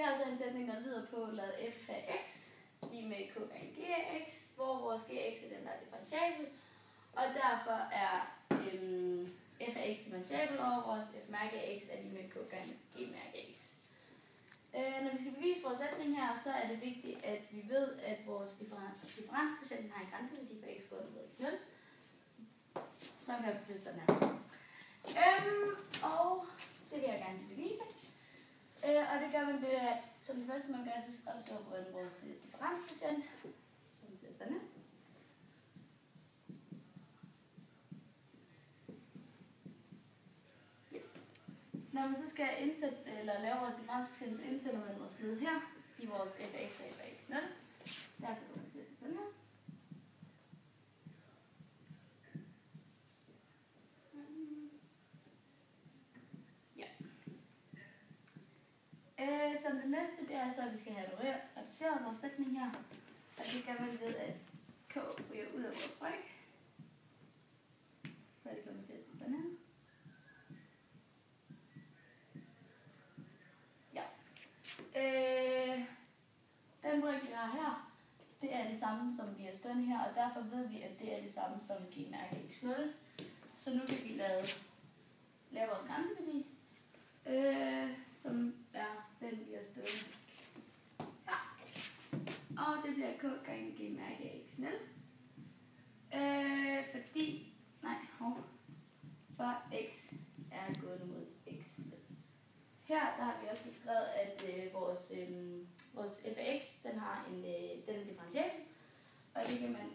har så en sætning, der lyder på, lad f af x lige med k gange g af x, hvor vores gx er den, der er differentiabel, og derfor er f af x differentiabel, og vores f mærke af x er lige med k gange g mærke af x. Når vi skal bevise vores sætning her, så er det vigtigt, at vi ved, at vores differenskvotienten har en grænseværdi for x gået med x0. Så kan vi skrive sådan her. Og det vil jeg gerne bevise. Og det gør man ved, at som det første man gør, så opstår vores differenskvotient, som ser sådan her. Yes. Når man så skal indsætte, eller lave vores differenskvotient, så indsætter man vores led her i vores f af x og f af x0. Derfor kommer det til at se sådan her. Så det næste, det er så, at vi skal have reduceret vores sætning her. Og det gør man ved, at k ryger ud af vores ryg. Så det kommer til at se sådan her. Ja. Den ryg, vi har her, det er det samme, som vi har stående her, og derfor ved vi, at det er det samme som g mærke x0. Så nu kan vi lave vores grænseværdi, som er den, vi har stående. Ja. Og det bliver k gange g mærke af x0. For x er gået mod x. Her der har vi også beskrevet, at vores f af x, den er differentiabel, og det kan man